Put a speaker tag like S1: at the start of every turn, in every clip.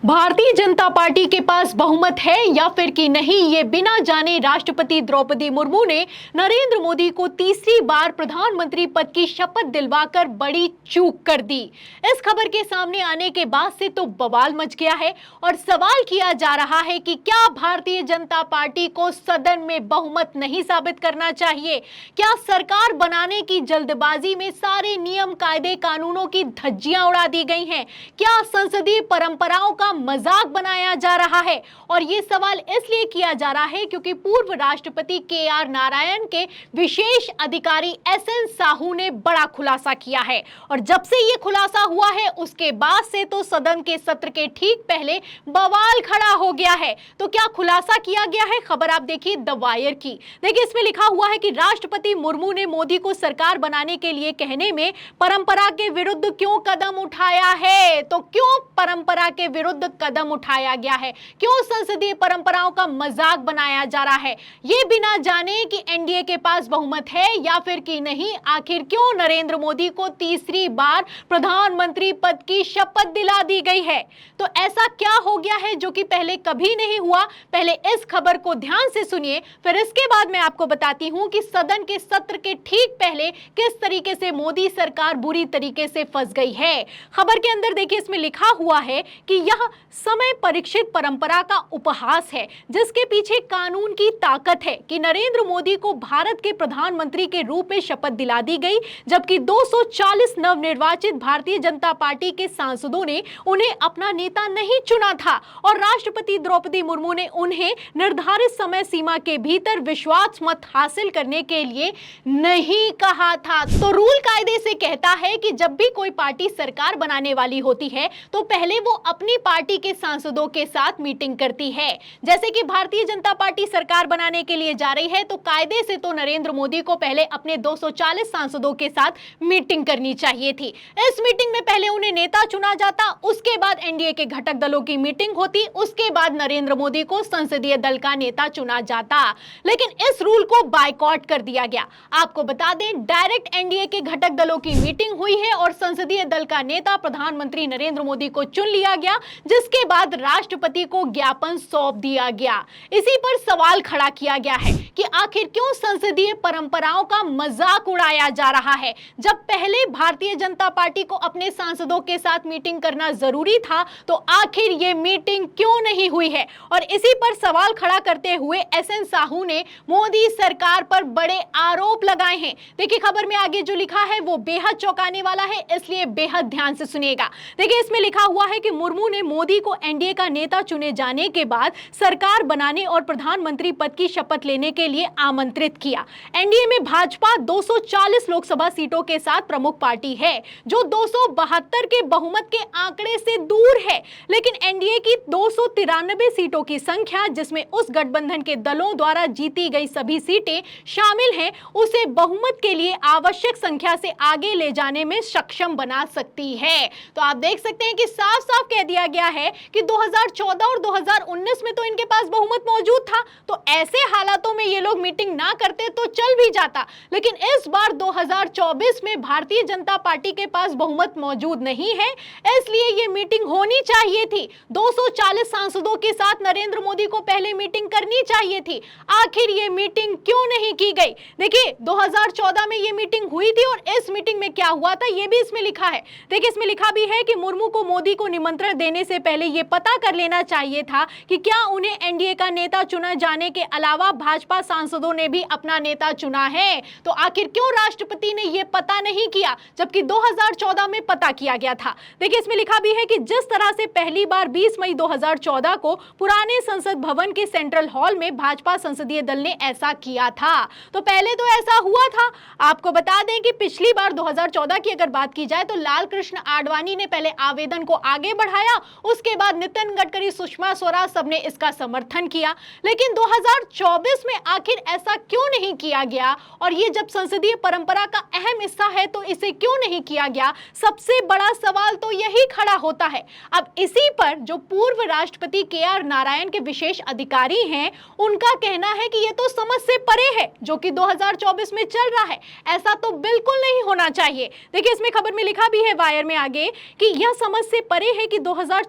S1: Bharatiya Janata party के पास बहुमत है या फिर कि नहीं, ये बिना जाने राष्ट्रपति द्रौपदी मुर्मू ने नरेंद्र मोदी को तीसरी बार प्रधानमंत्री पद की शपथ दिलवाकर बड़ी चूक कर दी। इस खबर के सामने आने के बाद से तो बवाल मच गया है और सवाल किया जा रहा है कि क्या भारतीय जनता पार्टी को सदन में बहुमत नहीं साबित करना चाहिए? क्या सरकार बनाने की जल्दबाजी में सारे नियम, कायदे, कानूनों की धज्जियां उड़ा दी गई हैं? क्या संसदीय परंपराओं का मजाक बनाया जा रहा है? और ये सवाल इसलिए किया जा रहा है क्योंकि पूर्व राष्ट्रपति के.आर. नारायण के विशेष अधिकारी एस.एन. साहू ने बड़ा खुलासा किया है और जब से ये खुलासा हुआ है उसके बाद से तो सदन के सत्र के ठीक पहले बवाल खड़ा हो गया है। तो क्या खुलासा किया गया है? खबर आप देखिए द वायर की। देखिए इसमें लिखा हुआ है कि राष्ट्रपति मुर्मू ने मोदी को सरकार बनाने के लिए कहने में परंपरा के विरुद्ध क्यों कदम उठाया है? तो क्यों परंपरा के विरुद्ध कदम उठाया गया है? क्यों संसदीय परंपराओं का मजाक बनाया जा रहा है? ये बिना जाने कि एनडीए के पास बहुमत है या फिर कि नहीं, आखिर क्यों नरेंद्र मोदी को तीसरी बार प्रधानमंत्री पद की शपथ दिला दी गई है? तो ऐसा क्या हो गया है जो कि पहले कभी नहीं हुआ? पहले इस खबर को ध्यान से सुनिए, फिर इसके बाद मैं आपको बताती हूं कि सदन के सत्र के ठीक पहले किस तरीके से मोदी सरकार बुरी तरीके से फंस गई है। खबर के अंदर देखिए इसमें लिखा हुआ है कि यह समय परीक्षित परंपरा का उपहास है जिसके पीछे कानून की ताकत है कि नरेंद्र मोदी को भारत के प्रधानमंत्री के रूप में शपथ दिला दी गई, जबकि 240 नवनिर्वाचित भारतीय जनता पार्टी के सांसदों ने उन्हें अपना नेता नहीं चुना था और राष्ट्रपति द्रौपदी मुर्मू ने उन्हें निर्धारित समय सीमा के भीतर विश्वास मत हासिल करने के लिए नहीं कहा था। तो रूल कायदे से कहता है कि जब भी कोई पार्टी सरकार बनाने वाली होती है तो पहले वो अपनी पार्टी के सांसदों के साथ मीटिंग करती है। जैसे कि भारतीय जनता पार्टी सरकार बनाने के लिए जा रही है तो कायदे से तो नरेंद्र मोदी को पहले अपने 240 सांसदों के साथ मीटिंग करनी चाहिए थी। इस मीटिंग में पहले उन्हें नेता चुना जाता, उसके बाद एनडीए के घटक दलों की मीटिंग होती, उसके बाद नरेंद्र मोदी को संसदीय दल का नेता चुना जाता। लेकिन इस रूल को बायकॉट कर दिया गया। आपको बता दें, डायरेक्ट एनडीए के घटक दलों की मीटिंग हुई है और संसदीय दल का नेता प्रधानमंत्री नरेंद्र मोदी को चुन लिया गया, जिसके बाद राष्ट्रपति को ज्ञापन सौंप दिया गया। इसी पर सवाल खड़ा किया गया है कि आखिर क्यों संसदीय परंपराओं का मजाक उड़ाया जा रहा है? जब पहले भारतीय जनता पार्टी को अपने सांसदों के साथ मीटिंग करना जरूरी था तो आखिर ये मीटिंग क्यों नहीं हुई है? और इसी पर सवाल खड़ा करते हुए एस.एन. साहू ने मोदी सरकार पर बड़े आरोप लगाए हैं। देखिए खबर में आगे जो लिखा है वो बेहद चौंकाने वाला है, इसलिए बेहद ध्यान से सुनिएगा। देखिए इसमें लिखा हुआ है कि मुर्मू ने मोदी को एनडीए का नेता चुने जाने के बाद सरकार बनाने और प्रधानमंत्री पद की शपथ लेने के लिए आमंत्रित किया। एनडीए में भाजपा 240 लोकसभा सीटों के साथ प्रमुख पार्टी है जो 272 के बहुमत के आंकड़े से दूर है, लेकिन एनडीए की 293 सीटों की संख्या, जिसमें उस गठबंधन के दलों द्वारा जीती गई सभी सीटें शामिल हैं, उसे बहुमत के लिए आवश्यक संख्या से आगे ले जाने में सक्षम बना सकती है। तो आप देख सकते हैं कि साफ साफ कह दिया गया है कि 2014 और 2019 में तो इनके पास बहुमत मौजूद था, तो ऐसे हालातों में ये लोग मीटिंग ना करते तो चल भी जाता, लेकिन इस बार 2024 में भारतीय जनता पार्टी के पास बहुमत मौजूद नहीं है, इसलिए ये मीटिंग होनी चाहिए थी। 240 सांसदों के साथ नरेंद्र मोदी को पहले मीटिंग करनी चाहिए थी। आखिर ये मीटिंग क्यों नहीं की गई? देखिए 2014 में ये मीटिंग हुई थी और इस मीटिंग में क्या हुआ था ये भी इसमें लिखा है। देखिए इसमें लिखा भी है कि मुर्मू को मोदी को निमंत्रण देने से पहले ये पता कर लेना चाहिए था कि क्या उन्हें एनडीए का नेता चुना जाने के अलावा भाजपा सांसदों ने भी अपना नेता चुना है। तो आखिर क्यों राष्ट्रपति ने ये पता नहीं किया जबकि 2014 में पता किया गया था? देखिए इसमें लिखा भी है कि जिस तरह से पहली बार 20 मई 2014 को पुराने संसद भवन के सेंट्रल हॉल में भाजपा संसदीय दल ने ऐसा किया था, तो पहले तो ऐसा हुआ था। आपको बता दें कि पिछली बार 2014 की अगर बात की जाए तो लाल कृष्ण आडवाणी ने पहले आवेदन को आगे बढ़ाया, उसके बाद नितिन गडकरी, सुषमा स्वराज सबने इसका समर्थन किया, लेकिन 2024 में आखिर ऐसा क्यों नहीं किया गया? और ये जब संसदीय परंपरा का अहम हिस्सा है तो इसे क्यों नहीं किया गया? सबसे बड़ा सवाल तो यही खड़ा होता है। अब इसी पर जो पूर्व राष्ट्रपति के.आर. नारायण के विशेष अधिकारी हैं, उनका कहना है कि ये तो समझ से परे है जो कि 2024 में चल रहा है, ऐसा तो बिल्कुल नहीं होना चाहिए। देखिए इसमें खबर में लिखा भी है वायर में आगे कि यह समझ से परे है कि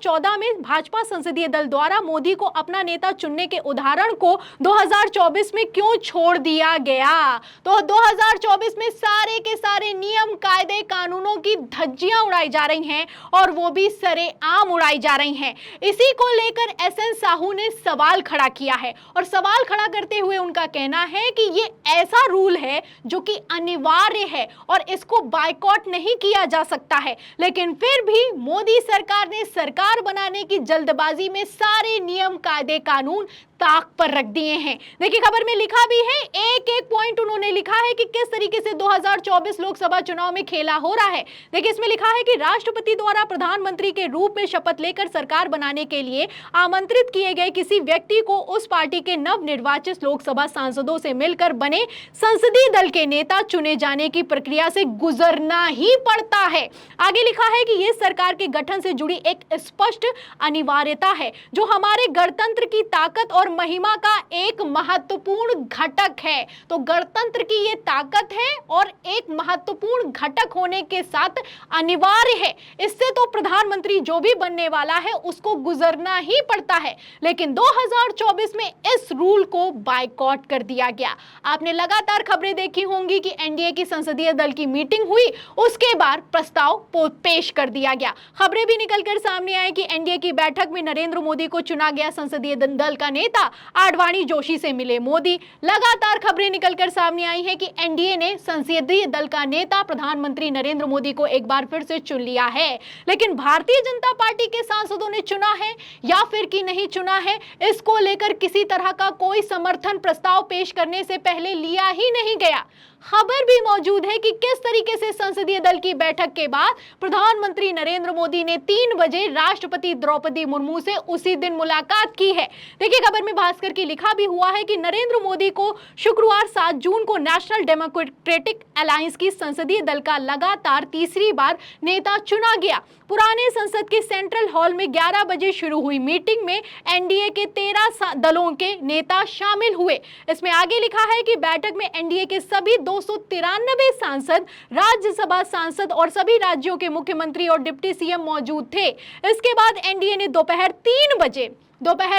S1: 2014 में भाजपा संसदीय दल द्वारा मोदी को अपना नेता चुनने के उदाहरण को 2024 में क्यों छोड़ दिया गया? तो 2024 में सारे के सारे नियम, कायदे, कानूनों की धज्जियां उड़ाई जा रही हैं और वो भी सरेआम उड़ाई जा रही हैं। इसी को लेकर एसएन साहू ने सवाल खड़ा किया है और सवाल खड़ा करते हुए उनका कहना है कि ये ऐसा रूल है जो कि अनिवार्य है और इसको बायकॉट नहीं किया जा सकता है, लेकिन फिर भी मोदी सरकार ने सरकार बनाने की जल्दबाजी में सारे नियम, कायदे, कानून ताक पर रख दिए हैं। देखिए खबर में लिखा भी है, एक एक पॉइंट उन्होंने लिखा है कि किस तरीके से 2024 लोकसभा चुनाव में खेला हो रहा है। देखिए इसमें लिखा है कि राष्ट्रपति द्वारा प्रधानमंत्री के रूप में शपथ लेकर सरकार बनाने के लिए आमंत्रित किए गए किसी व्यक्ति को उस पार्टी के नवनिर्वाचित लोकसभा सांसदों से मिलकर बने संसदीय दल के नेता चुने जाने की प्रक्रिया से गुजरना ही पड़ता है। आगे लिखा है कि यह सरकार के गठन से जुड़ी एक स्पष्ट अनिवार्यता है जो हमारे गणतंत्र की ताकत और महिमा का एक महत्वपूर्ण घटक है। तो गणतंत्र की ये ताकत है और एक महत्वपूर्ण घटक होने के साथ अनिवार्य है। इससे तो प्रधानमंत्री जो भी बनने वाला है उसको गुजरना ही पड़ता है, लेकिन 2024 में इस रूल को बायकॉट कर दिया गया। आपने लगातार खबरें देखी होंगी कि एनडीए की संसदीय दल की मीटिंग हुई, उसके बाद प्रस्ताव पेश कर दिया गया। खबरें भी निकलकर सामने आई कि एनडीए की बैठक में नरेंद्र मोदी को चुना गया संसदीय दल का नेता आडवाणी जोशी से मिले मोदी। लगातार खबरें निकलकर सामने आई हैं कि एनडीए ने संसदीय दल का नेता प्रधानमंत्री नरेंद्र मोदी को एक बार फिर से चुन लिया है, लेकिन भारतीय जनता पार्टी के सांसदों ने चुना है या फिर कि नहीं चुना है, इसको लेकर किसी तरह का कोई समर्थन प्रस्ताव पेश करने से पहले लिया ही नहीं गया। खबर भी मौजूद है कि किस तरीके से संसदीय दल की बैठक के बाद प्रधानमंत्री नरेंद्र मोदी ने 3 बजे राष्ट्रपति द्रौपदी मुर्मू से उसी दिन मुलाकात की है। देखिए खबर में भास्कर की लिखा भी हुआ है कि नरेंद्र मोदी को शुक्रवार 7 जून को नेशनल डेमोक्रेटिक अलायंस की संसदीय दल का लगातार तीसरी बार नेता चुना गया। पुराने संसद के सेंट्रल हॉल में 11 बजे शुरू हुई मीटिंग में एनडीए के 13 दलों के नेता शामिल हुए। इसमें आगे लिखा है कि बैठक में एनडीए के सभी 293 सांसद, राज्यसभा सांसद और सभी राज्यों के मुख्यमंत्री और डिप्टी सीएम मौजूद थे। इसके बाद एनडीए ने दोपहर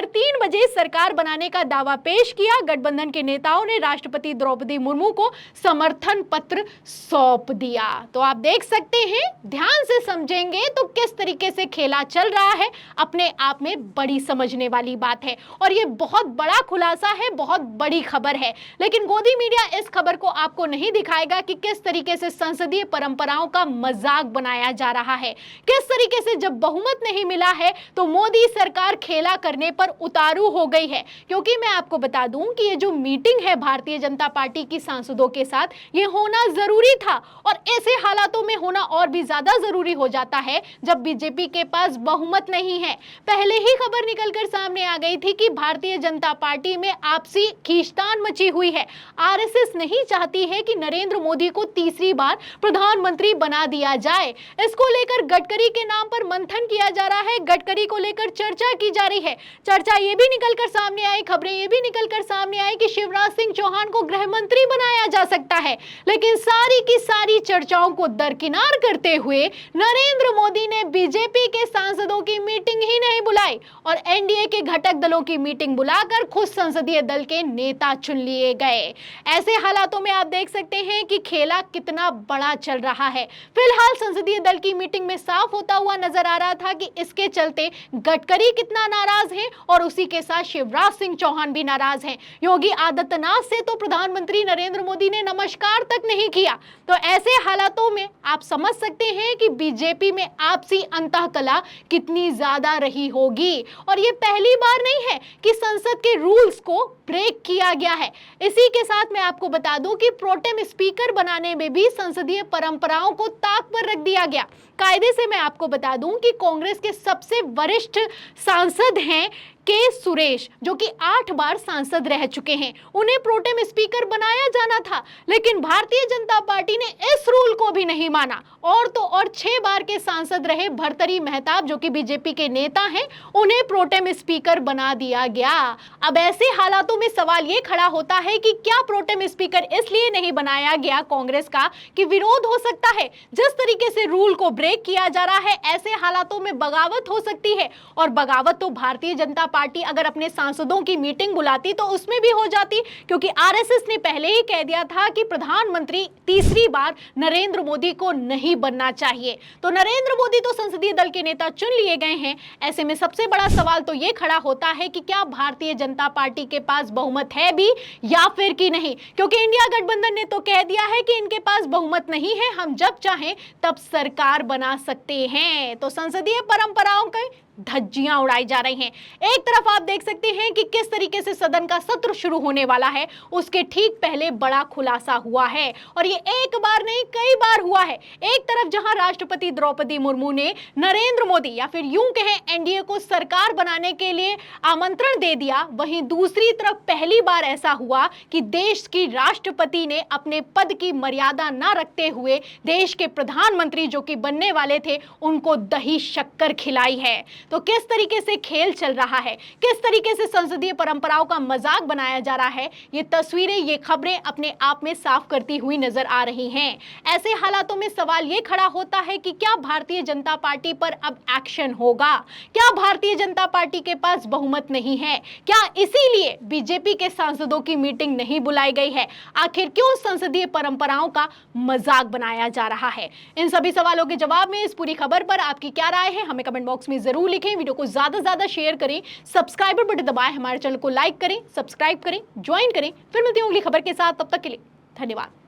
S1: 3 बजे सरकार बनाने का दावा पेश किया। गठबंधन के नेताओं ने राष्ट्रपति द्रौपदी मुर्मू को समर्थन पत्र सौंप दिया। तो आप देख सकते हैं, ध्यान से समझेंगे तो किस तरीके से खेला चल रहा है, अपने आप में बड़ी समझने वाली बात है और ये बहुत बड़ा खुलासा है, बहुत बड़ी खबर है। लेकिन गोदी मीडिया इस खबर को आपको नहीं दिखाएगा कि किस तरीके से संसदीय परंपराओं का मजाक बनाया जा रहा है, किस तरीके से जब बहुमत नहीं मिला है तो मोदी सरकार खेला करने पर उतारू हो गई है। क्योंकि मैं आपको बता दूं कि ये जो मीटिंग है भारतीय जनता पार्टी की सांसदों के साथ, ये होना जरूरी था और ऐसे हालातों में होना और भी ज्यादा जरूरी हो जाता है जब बीजेपी के पास बहुमत नहीं है। पहले ही खबर निकलकर सामने आ गई थी कि भारतीय जनता पार्टी में आपसी खींचतान मची हुई है। आरएसएस नहीं चाहती है कि नरेंद्र मोदी को तीसरी बार प्रधानमंत्री बना दिया जाए। इसको लेकर गडकरी के नाम पर मंथन किया जा रहा है, गडकरी को लेकर चर्चा की जा रही है। चर्चा ये भी निकलकर सामने आई, खबरें ये भी निकलकर सामने आई कि शिवराज सिंह चौहान को गृह मंत्री बनाया जा सकता है। लेकिन सारी की सारी चर्चाओं को दरकिनार करते हुए नरेंद्र मोदी ने बीजेपी के सांसदों की मीटिंग ही नहीं बुलाई और एनडीए के घटक दलों की मीटिंग बुलाकर खुद संसदीय दल के नेता चुन लिए गए। ऐसे हालातों में आप देख सकते हैं कि खेला कितना बड़ा चल रहा है। फिलहाल संसदीय दल की मीटिंग में साफ होता हुआ नजर आ रहा था कि इसके चलते गडकरी कितना नाराज है और उसी के साथ शिवराज सिंह चौहान भी नाराज हैं। योगी आदित्यनाथ से तो प्रधानमंत्री नरेंद्र मोदी ने नमस्कार तक नहीं किया। तो ऐसे हालातों में आप समझ सकते हैं कि बीजेपी में आपसी अंतःकलह कितनी ज्यादा रही होगी और ये पहली बार नहीं है कि संसद के रूल्स को ब्रेक किया गया है। इसी के साथ मैं आपको बता दूं कि प्रोटेम स्पीकर बनाने में भी संसदीय परंपराओं को ताक पर रख दिया गया। कायदे से मैं आपको बता दूं कि कांग्रेस के सबसे वरिष्ठ सांसद हैं के सुरेश जो कि 8 बार सांसद रह चुके हैं, उन्हें प्रोटेम स्पीकर बनाया जाना था, लेकिन भारतीय जनता पार्टी ने इस रूल को भी नहीं माना। और तो और 6 बार के सांसद रहे भर्तृहरि मेहताब जो कि बीजेपी के नेता हैं, उन्हें प्रोटेम स्पीकर बना दिया गया। अब ऐसे हालातों में सवाल ये खड़ा होता है कि क्या प्रोटेम स्पीकर इसलिए नहीं बनाया गया कांग्रेस का कि विरोध हो सकता है। जिस तरीके से रूल को ब्रेक किया जा रहा है, ऐसे हालातों में बगावत हो सकती है, और बगावत तो भारतीय जनता पार्टी अगर अपने सांसदों की मीटिंग बुलाती तो उसमें भी हो जाती, क्योंकि आरएसएस ने पहले ही कह दिया था कि प्रधानमंत्री तीसरी बार नरेंद्र मोदी को नहीं बनना चाहिए। तो नरेंद्र मोदी तो संसदीय दल के नेता चुन लिए गए हैं। ऐसे में सबसे बड़ा सवाल तो यह खड़ा होता है कि क्या भारतीय जनता पार्टी के पास बहुमत है भी या फिर कि नहीं, क्योंकि इंडिया गठबंधन ने तो कह दिया है कि इनके पास बहुमत नहीं है, हम जब चाहें तब सरकार बना सकते हैं। तो संसदीय परंपराओं के धज्जियां उड़ाई जा रही हैं। एक तरफ आप देख सकते हैं कि किस तरीके से सदन का सत्र शुरू होने वाला है, उसके ठीक पहले बड़ा खुलासा हुआ है, और ये एक बार नहीं कई बार हुआ है। एक तरफ जहां राष्ट्रपति द्रौपदी मुर्मू ने नरेंद्र मोदी या फिर यूं कहें एनडीए को सरकार बनाने के लिए आमंत्रण दे दिया, वहीं दूसरी तरफ पहली बार ऐसा हुआ कि देश की राष्ट्रपति ने अपने पद की मर्यादा न रखते हुए देश के प्रधानमंत्री जो कि बनने वाले थे उनको दही शक्कर खिलाई है। तो किस तरीके से खेल चल रहा है, किस तरीके से संसदीय परंपराओं का मजाक बनाया जा रहा है, ये तस्वीरें, ये खबरें अपने आप में साफ करती हुई नजर आ रही हैं। ऐसे हालातों में सवाल ये खड़ा होता है कि क्या भारतीय जनता पार्टी पर अब एक्शन होगा? क्या भारतीय जनता पार्टी के पास बहुमत नहीं है? क्या इसीलिए बीजेपी के सांसदों की मीटिंग नहीं बुलाई गई है? आखिर क्यों संसदीय परंपराओं का मजाक बनाया जा रहा है? इन सभी सवालों के जवाब में इस पूरी खबर पर आपकी क्या राय है, हमें कमेंट बॉक्स में जरूर लिखें। वीडियो को ज्यादा से ज्यादा शेयर करें, सब्सक्राइबर बटन दबाएं, हमारे चैनल को लाइक करें, सब्सक्राइब करें, ज्वाइन करें। फिर मिलती हूं अगली खबर के साथ, तब तक के लिए धन्यवाद।